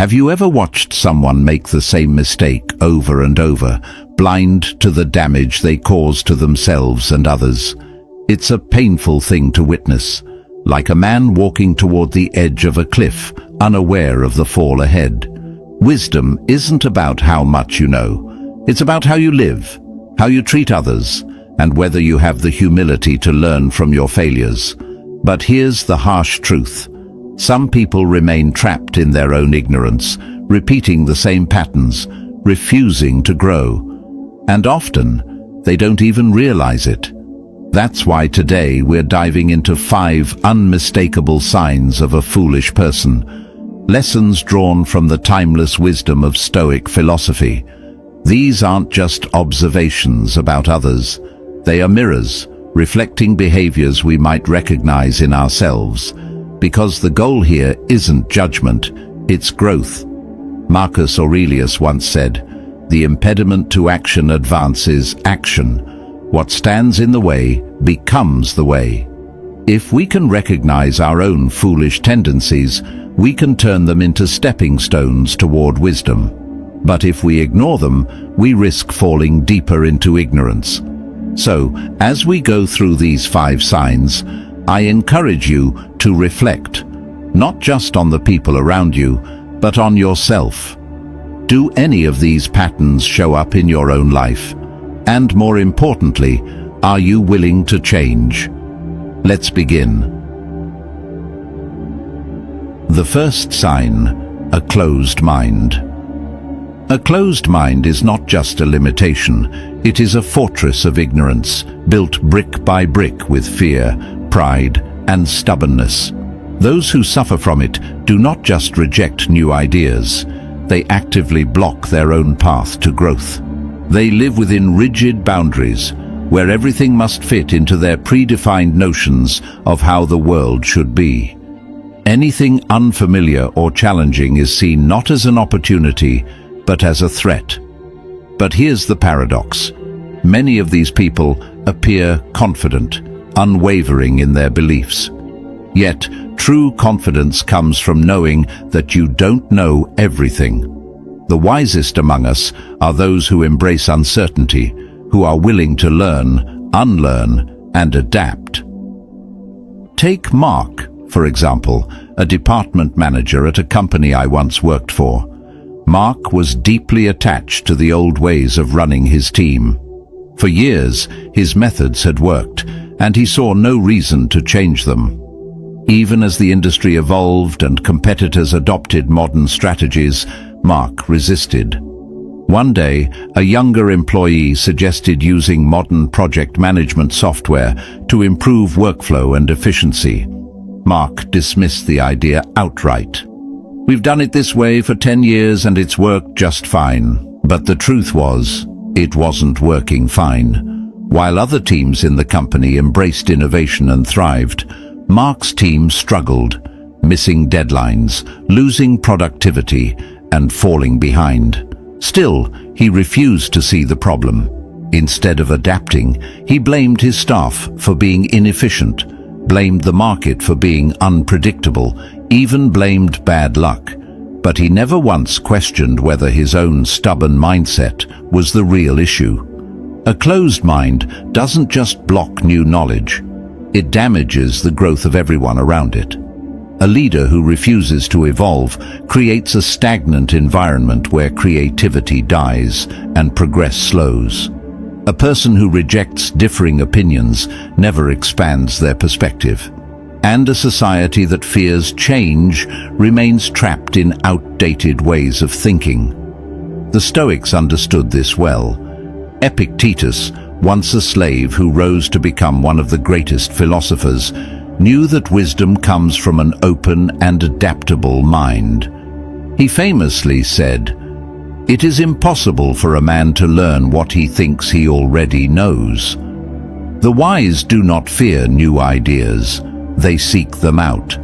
Have you ever watched someone make the same mistake over and over, blind to the damage they cause to themselves and others? It's a painful thing to witness, like a man walking toward the edge of a cliff, unaware of the fall ahead. Wisdom isn't about how much you know. It's about how you live, how you treat others, and whether you have the humility to learn from your failures. But here's the harsh truth. Some people remain trapped in their own ignorance, repeating the same patterns, refusing to grow. And often, they don't even realize it. That's why today we're diving into 5 unmistakable signs of a foolish person. Lessons drawn from the timeless wisdom of Stoic philosophy. These aren't just observations about others. They are mirrors, reflecting behaviors we might recognize in ourselves. Because the goal here isn't judgment, it's growth. Marcus Aurelius once said, "The impediment to action advances action. What stands in the way becomes the way." If we can recognize our own foolish tendencies, we can turn them into stepping stones toward wisdom. But if we ignore them, we risk falling deeper into ignorance. So, as we go through these 5 signs, I encourage you to reflect, not just on the people around you, but on yourself. Do any of these patterns show up in your own life? And more importantly, are you willing to change? Let's begin. The first sign, a closed mind. A closed mind is not just a limitation, it is a fortress of ignorance, built brick by brick with fear, pride, and stubbornness. Those who suffer from it do not just reject new ideas, they actively block their own path to growth. They live within rigid boundaries, where everything must fit into their predefined notions of how the world should be. Anything unfamiliar or challenging is seen not as an opportunity, but as a threat. But here's the paradox. Many of these people appear confident, unwavering in their beliefs. Yet, true confidence comes from knowing that you don't know everything. The wisest among us are those who embrace uncertainty, who are willing to learn, unlearn, and adapt. Take Mark, for example, a department manager at a company I once worked for. Mark was deeply attached to the old ways of running his team. For years, his methods had worked, and he saw no reason to change them. Even as the industry evolved and competitors adopted modern strategies, Mark resisted. One day, a younger employee suggested using modern project management software to improve workflow and efficiency. Mark dismissed the idea outright. "We've done it this way for 10 years and it's worked just fine." But the truth was, it wasn't working fine. While other teams in the company embraced innovation and thrived, Mark's team struggled, missing deadlines, losing productivity, and falling behind. Still, he refused to see the problem. Instead of adapting, he blamed his staff for being inefficient, blamed the market for being unpredictable, even blamed bad luck. But he never once questioned whether his own stubborn mindset was the real issue. A closed mind doesn't just block new knowledge, it damages the growth of everyone around it. A leader who refuses to evolve creates a stagnant environment where creativity dies and progress slows. A person who rejects differing opinions never expands their perspective. And a society that fears change remains trapped in outdated ways of thinking. The Stoics understood this well. Epictetus, once a slave who rose to become one of the greatest philosophers, knew that wisdom comes from an open and adaptable mind. He famously said, "It is impossible for a man to learn what he thinks he already knows." The wise do not fear new ideas, they seek them out.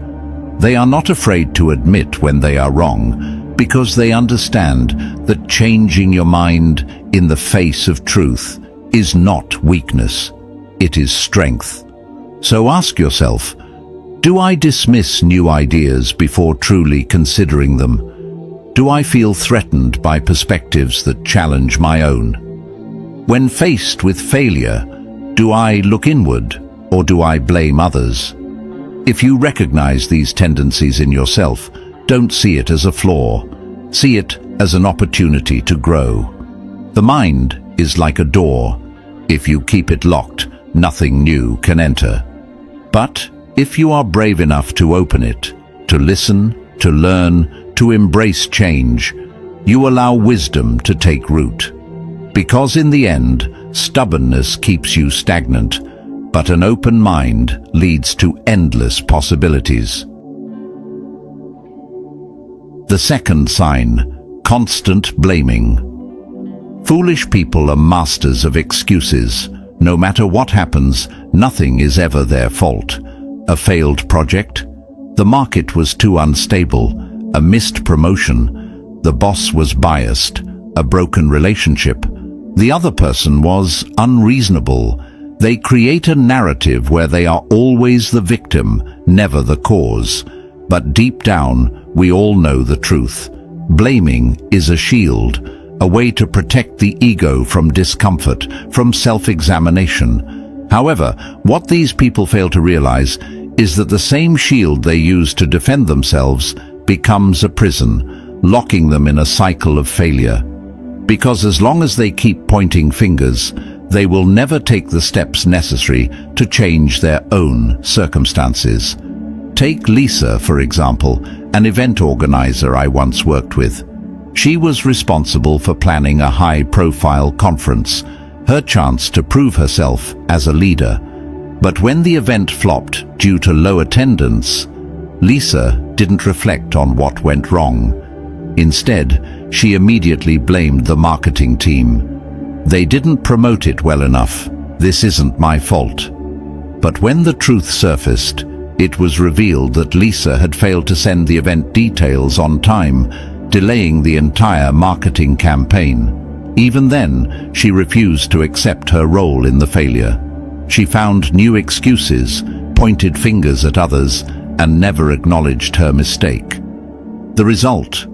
They are not afraid to admit when they are wrong, because they understand that changing your mind in the face of truth is not weakness, it is strength. So ask yourself, do I dismiss new ideas before truly considering them? Do I feel threatened by perspectives that challenge my own? When faced with failure, do I look inward or do I blame others? If you recognize these tendencies in yourself, don't see it as a flaw. See it as an opportunity to grow. The mind is like a door. If you keep it locked, nothing new can enter. But if you are brave enough to open it, to listen, to learn, to embrace change, you allow wisdom to take root. Because in the end, stubbornness keeps you stagnant, but an open mind leads to endless possibilities. The second sign, constant blaming. Foolish people are masters of excuses. No matter what happens, nothing is ever their fault. A failed project? The market was too unstable. A missed promotion? The boss was biased. A broken relationship? The other person was unreasonable. They create a narrative where they are always the victim, never the cause. But deep down, we all know the truth. Blaming is a shield, a way to protect the ego from discomfort, from self-examination. However, what these people fail to realize is that the same shield they use to defend themselves becomes a prison, locking them in a cycle of failure. Because as long as they keep pointing fingers, they will never take the steps necessary to change their own circumstances. Take Lisa, for example, an event organizer I once worked with. She was responsible for planning a high-profile conference, her chance to prove herself as a leader. But when the event flopped due to low attendance, Lisa didn't reflect on what went wrong. Instead, she immediately blamed the marketing team. They didn't promote it well enough. This isn't my fault. But when the truth surfaced, it was revealed that Lisa had failed to send the event details on time, delaying the entire marketing campaign. Even then, she refused to accept her role in the failure. She found new excuses, pointed fingers at others, and never acknowledged her mistake. The result?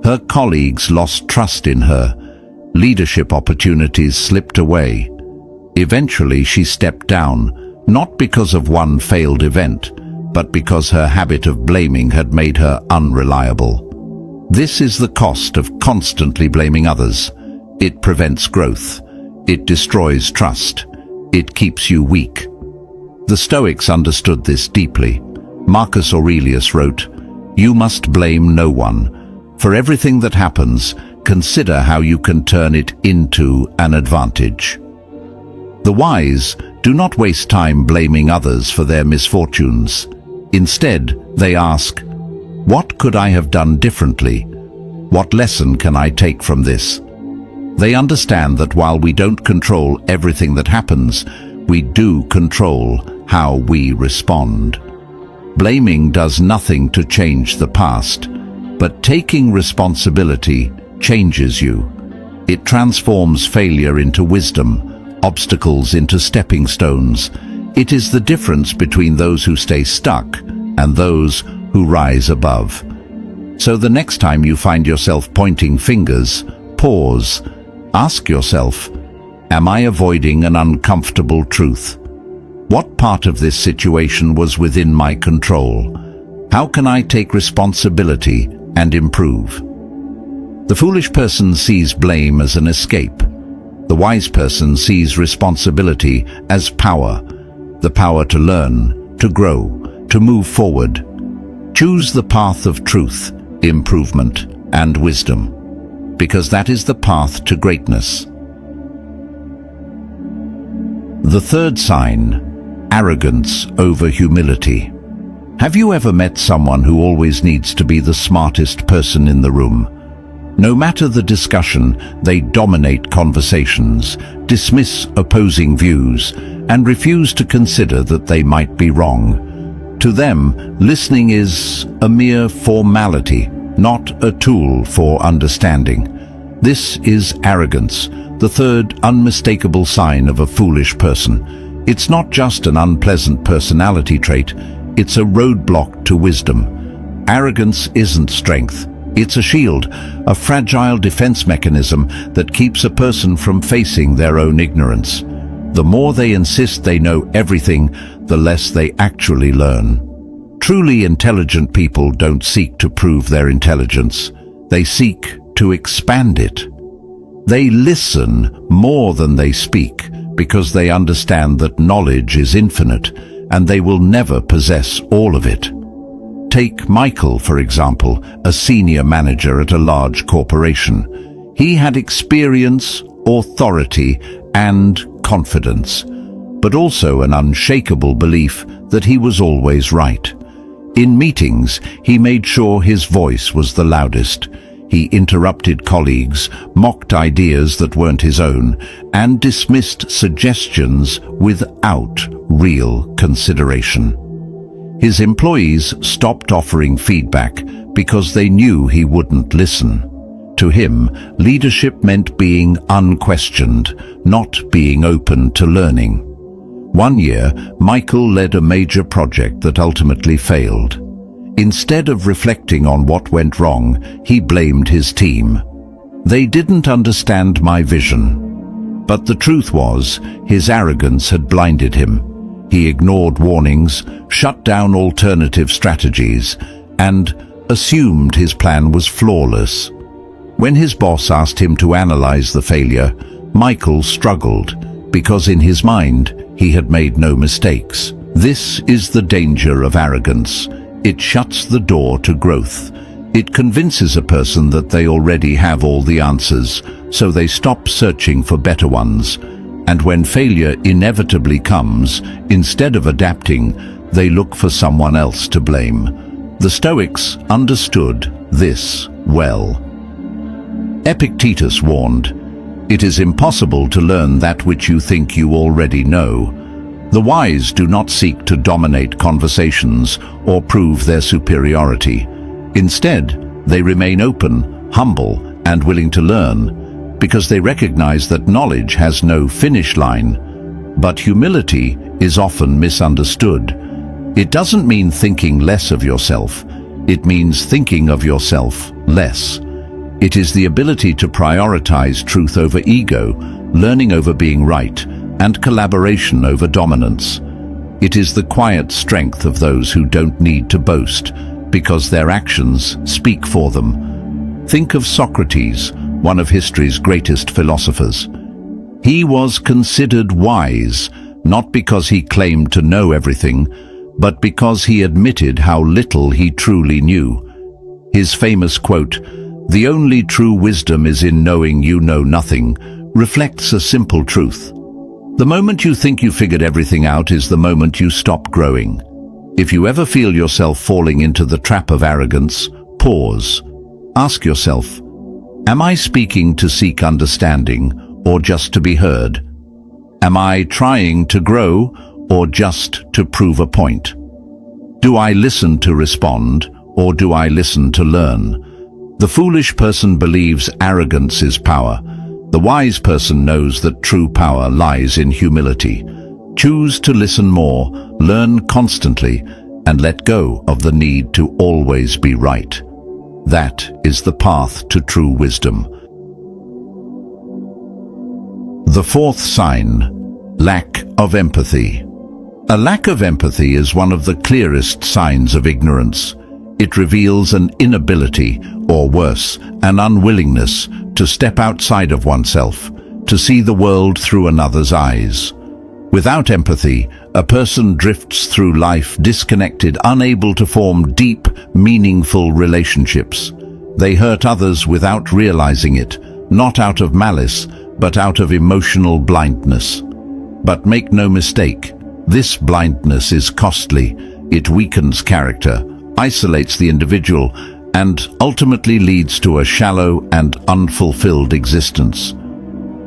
Her colleagues lost trust in her. Leadership opportunities slipped away. Eventually, she stepped down, not because of one failed event, but because her habit of blaming had made her unreliable. This is the cost of constantly blaming others. It prevents growth. It destroys trust. It keeps you weak. The Stoics understood this deeply. Marcus Aurelius wrote, "You must blame no one. For everything that happens, consider how you can turn it into an advantage." The wise do not waste time blaming others for their misfortunes. Instead, they ask, "What could I have done differently? What lesson can I take from this?" They understand that while we don't control everything that happens, we do control how we respond. Blaming does nothing to change the past, but taking responsibility changes you. It transforms failure into wisdom, obstacles into stepping stones. It is the difference between those who stay stuck and those who rise above. So the next time you find yourself pointing fingers, pause. Ask yourself, am I avoiding an uncomfortable truth? What part of this situation was within my control? How can I take responsibility and improve? The foolish person sees blame as an escape. The wise person sees responsibility as power, the power to learn, to grow, to move forward. Choose the path of truth, improvement, and wisdom, because that is the path to greatness. The third sign, arrogance over humility. Have you ever met someone who always needs to be the smartest person in the room? No matter the discussion, they dominate conversations, dismiss opposing views, and refuse to consider that they might be wrong. To them, listening is a mere formality, not a tool for understanding. This is arrogance, the third unmistakable sign of a foolish person. It's not just an unpleasant personality trait, it's a roadblock to wisdom. Arrogance isn't strength, It's a shield, a fragile defense mechanism that keeps a person from facing their own ignorance. The more they insist they know everything, the less they actually learn. Truly intelligent people don't seek to prove their intelligence. They seek to expand it. They listen more than they speak because they understand that knowledge is infinite and they will never possess all of it. Take Michael, for example, a senior manager at a large corporation. He had experience, authority, and confidence, but also an unshakable belief that he was always right. In meetings, he made sure his voice was the loudest. He interrupted colleagues, mocked ideas that weren't his own, and dismissed suggestions without real consideration. His employees stopped offering feedback because they knew he wouldn't listen. To him, leadership meant being unquestioned, not being open to learning. One year, Michael led a major project that ultimately failed. Instead of reflecting on what went wrong, he blamed his team. They didn't understand my vision. But the truth was, his arrogance had blinded him. He ignored warnings, shut down alternative strategies, and assumed his plan was flawless. When his boss asked him to analyze the failure, Michael struggled, because in his mind, he had made no mistakes. This is the danger of arrogance. It shuts the door to growth. It convinces a person that they already have all the answers, so they stop searching for better ones. And when failure inevitably comes, instead of adapting, they look for someone else to blame. The Stoics understood this well. Epictetus warned, "It is impossible to learn that which you think you already know." The wise do not seek to dominate conversations or prove their superiority. Instead, they remain open, humble, and willing to learn, because they recognize that knowledge has no finish line. But humility is often misunderstood. It doesn't mean thinking less of yourself. It means thinking of yourself less. It is the ability to prioritize truth over ego, learning over being right, and collaboration over dominance. It is the quiet strength of those who don't need to boast, because their actions speak for them. Think of Socrates, one of history's greatest philosophers. He was considered wise, not because he claimed to know everything, but because he admitted how little he truly knew. His famous quote, "The only true wisdom is in knowing you know nothing," reflects a simple truth. The moment you think you figured everything out is the moment you stop growing. If you ever feel yourself falling into the trap of arrogance, pause. Ask yourself, am I speaking to seek understanding or just to be heard? Am I trying to grow or just to prove a point? Do I listen to respond or do I listen to learn? The foolish person believes arrogance is power. The wise person knows that true power lies in humility. Choose to listen more, learn constantly, and let go of the need to always be right. That is the path to true wisdom. The fourth sign, lack of empathy. A lack of empathy is one of the clearest signs of ignorance. It reveals an inability, or worse, an unwillingness, to step outside of oneself, to see the world through another's eyes. Without empathy, a person drifts through life disconnected, unable to form deep, meaningful relationships. They hurt others without realizing it, not out of malice, but out of emotional blindness. But make no mistake, this blindness is costly. It weakens character, isolates the individual, and ultimately leads to a shallow and unfulfilled existence.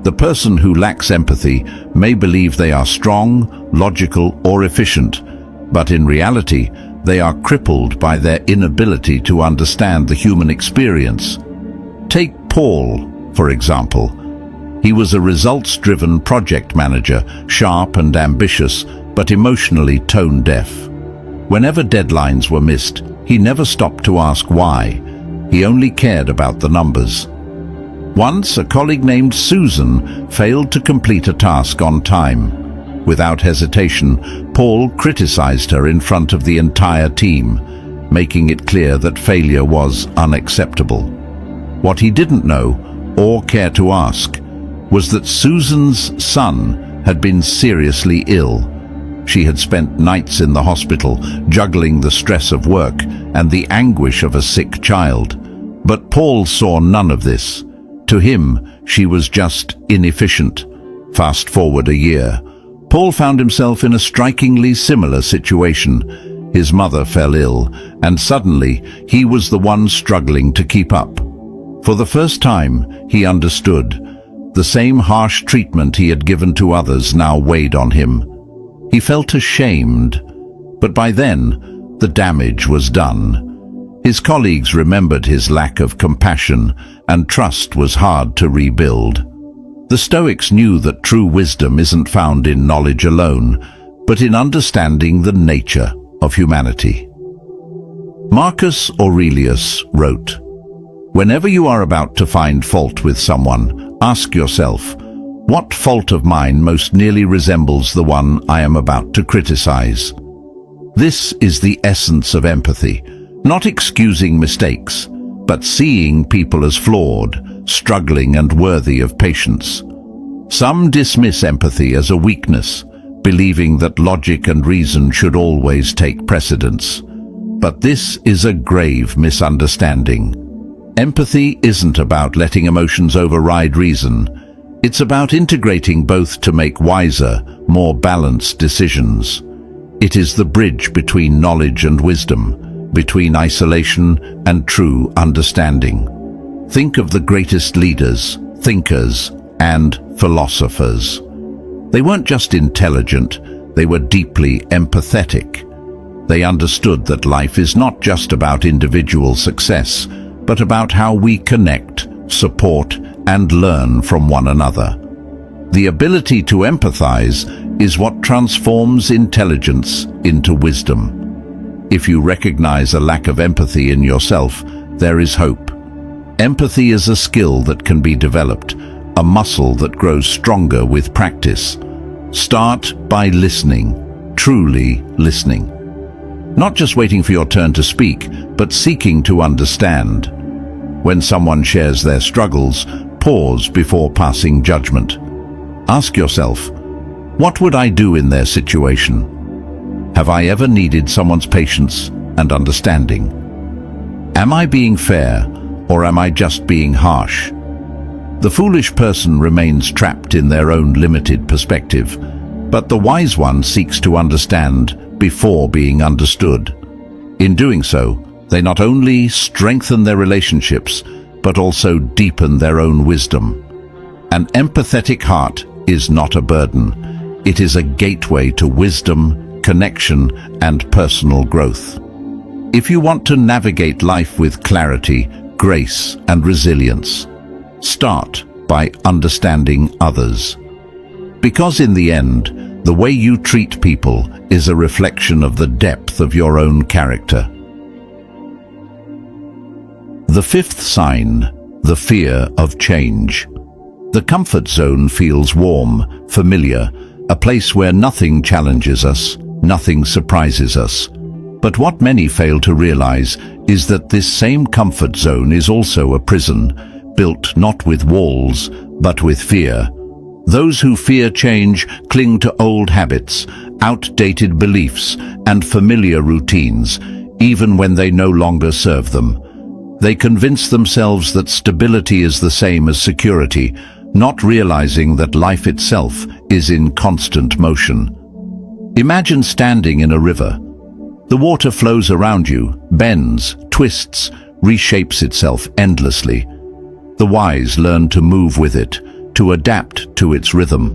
The person who lacks empathy may believe they are strong, logical, or efficient, but in reality, they are crippled by their inability to understand the human experience. Take Paul, for example. He was a results-driven project manager, sharp and ambitious, but emotionally tone-deaf. Whenever deadlines were missed, he never stopped to ask why. He only cared about the numbers. Once, a colleague named Susan failed to complete a task on time. Without hesitation, Paul criticized her in front of the entire team, making it clear that failure was unacceptable. What he didn't know, or care to ask, was that Susan's son had been seriously ill. She had spent nights in the hospital, juggling the stress of work and the anguish of a sick child. But Paul saw none of this. To him, she was just inefficient. Fast forward a year. Paul found himself in a strikingly similar situation. His mother fell ill, and suddenly he was the one struggling to keep up. For the first time, he understood. The same harsh treatment he had given to others now weighed on him. He felt ashamed, but by then, the damage was done. His colleagues remembered his lack of compassion, and trust was hard to rebuild. The Stoics knew that true wisdom isn't found in knowledge alone, but in understanding the nature of humanity. Marcus Aurelius wrote, "Whenever you are about to find fault with someone, ask yourself, what fault of mine most nearly resembles the one I am about to criticize?" This is the essence of empathy, not excusing mistakes, but seeing people as flawed, struggling and worthy of patience. Some dismiss empathy as a weakness, believing that logic and reason should always take precedence. But this is a grave misunderstanding. Empathy isn't about letting emotions override reason. It's about integrating both to make wiser, more balanced decisions. It is the bridge between knowledge and wisdom, between isolation and true understanding. Think of the greatest leaders, thinkers, and philosophers. They weren't just intelligent, they were deeply empathetic. They understood that life is not just about individual success, but about how we connect, support, and learn from one another. The ability to empathize is what transforms intelligence into wisdom. If you recognize a lack of empathy in yourself, there is hope. Empathy is a skill that can be developed, a muscle that grows stronger with practice. Start by listening, truly listening. Not just waiting for your turn to speak, but seeking to understand. When someone shares their struggles, pause before passing judgment. Ask yourself, what would I do in their situation? Have I ever needed someone's patience and understanding? Am I being fair, or am I just being harsh? The foolish person remains trapped in their own limited perspective, but the wise one seeks to understand before being understood. In doing so, they not only strengthen their relationships, but also deepen their own wisdom. An empathetic heart is not a burden. It is a gateway to wisdom, connection, and personal growth. If you want to navigate life with clarity, grace, and resilience, start by understanding others. Because in the end, the way you treat people is a reflection of the depth of your own character. The fifth sign, the fear of change. The comfort zone feels warm, familiar, a place where nothing challenges us, nothing surprises us. But what many fail to realize is that this same comfort zone is also a prison, built not with walls, but with fear. Those who fear change cling to old habits, outdated beliefs, and familiar routines, even when they no longer serve them. They convince themselves that stability is the same as security, not realizing that life itself is in constant motion. Imagine standing in a river. The water flows around you, bends, twists, reshapes itself endlessly. The wise learn to move with it, to adapt to its rhythm.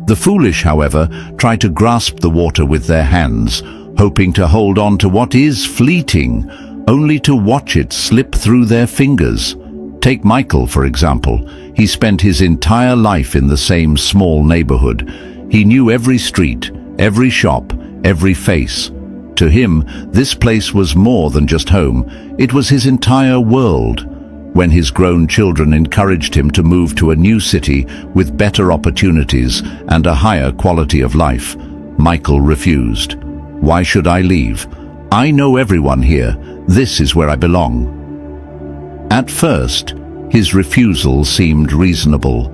The foolish, however, try to grasp the water with their hands, hoping to hold on to what is fleeting, only to watch it slip through their fingers. Take Michael, for example. He spent his entire life in the same small neighborhood. He knew every street, every shop, every face. To him, this place was more than just home. It was his entire world. When his grown children encouraged him to move to a new city with better opportunities and a higher quality of life, Michael refused. "Why should I leave? I know everyone here. This is where I belong." At first, his refusal seemed reasonable.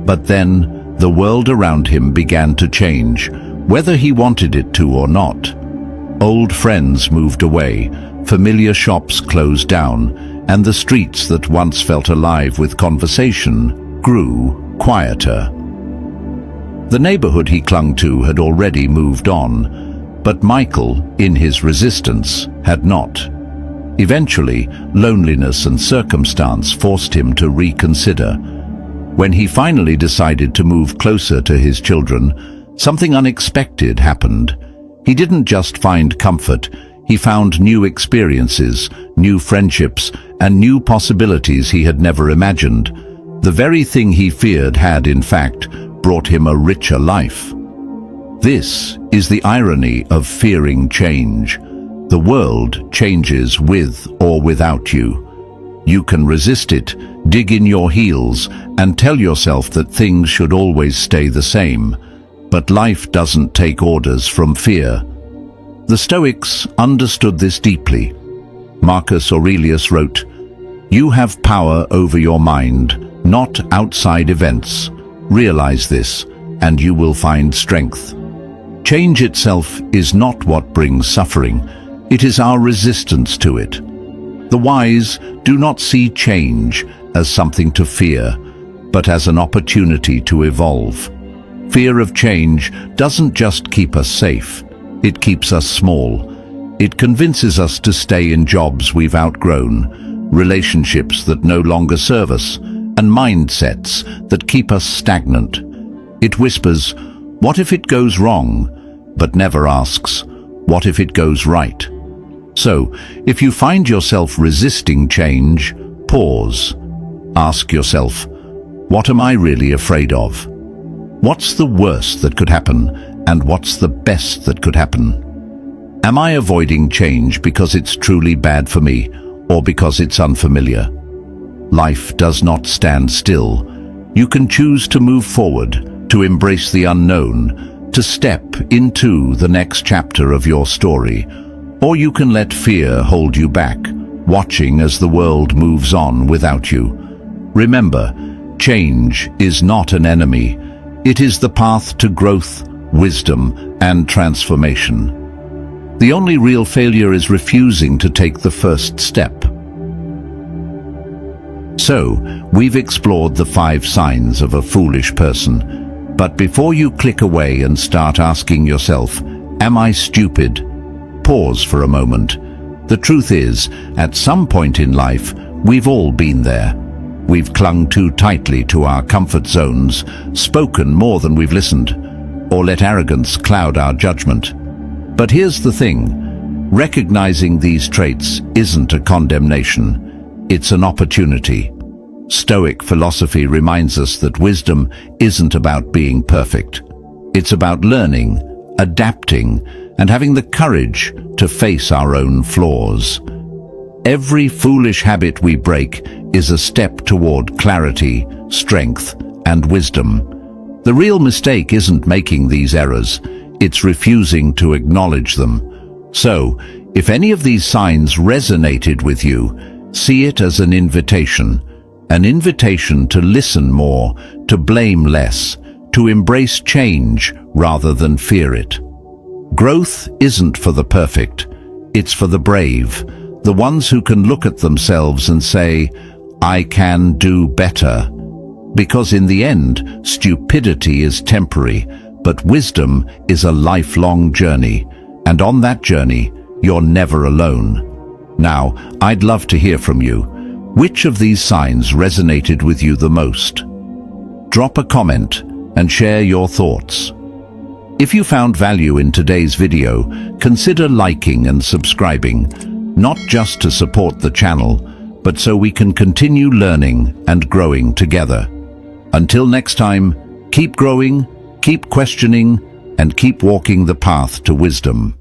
But then, the world around him began to change, whether he wanted it to or not. Old friends moved away, familiar shops closed down, and the streets that once felt alive with conversation grew quieter. The neighborhood he clung to had already moved on, but Michael, in his resistance, had not. Eventually, loneliness and circumstance forced him to reconsider. When he finally decided to move closer to his children, something unexpected happened. He didn't just find comfort, he found new experiences, new friendships, and new possibilities he had never imagined. The very thing he feared had, in fact, brought him a richer life. This is the irony of fearing change. The world changes with or without you. You can resist it, dig in your heels, and tell yourself that things should always stay the same. But life doesn't take orders from fear. The Stoics understood this deeply. Marcus Aurelius wrote, "You have power over your mind, not outside events. Realize this, and you will find strength." Change itself is not what brings suffering. It is our resistance to it. The wise do not see change as something to fear, but as an opportunity to evolve. Fear of change doesn't just keep us safe, it keeps us small. It convinces us to stay in jobs we've outgrown, relationships that no longer serve us, and mindsets that keep us stagnant. It whispers, "What if it goes wrong?" but never asks, "What if it goes right?" So, if you find yourself resisting change, pause. Ask yourself, what am I really afraid of? What's the worst that could happen, and what's the best that could happen? Am I avoiding change because it's truly bad for me, or because it's unfamiliar? Life does not stand still. You can choose to move forward, to embrace the unknown, to step into the next chapter of your story. Or you can let fear hold you back, watching as the world moves on without you. Remember, change is not an enemy. It is the path to growth, wisdom, and transformation. The only real failure is refusing to take the first step. So, we've explored the 5 signs of a foolish person. But before you click away and start asking yourself, "Am I stupid?" Pause for a moment. The truth is, at some point in life, we've all been there. We've clung too tightly to our comfort zones, spoken more than we've listened, or let arrogance cloud our judgment. But here's the thing, recognizing these traits isn't a condemnation, it's an opportunity. Stoic philosophy reminds us that wisdom isn't about being perfect. It's about learning, adapting, and having the courage to face our own flaws. Every foolish habit we break is a step toward clarity, strength, and wisdom. The real mistake isn't making these errors, it's refusing to acknowledge them. So, if any of these signs resonated with you, see it as an invitation to listen more, to blame less, to embrace change rather than fear it. Growth isn't for the perfect, it's for the brave, the ones who can look at themselves and say, "I can do better." Because in the end, stupidity is temporary, but wisdom is a lifelong journey, and on that journey, you're never alone. Now, I'd love to hear from you. Which of these signs resonated with you the most? Drop a comment and share your thoughts. If you found value in today's video, consider liking and subscribing, not just to support the channel, but so we can continue learning and growing together. Until next time, keep growing, keep questioning, and keep walking the path to wisdom.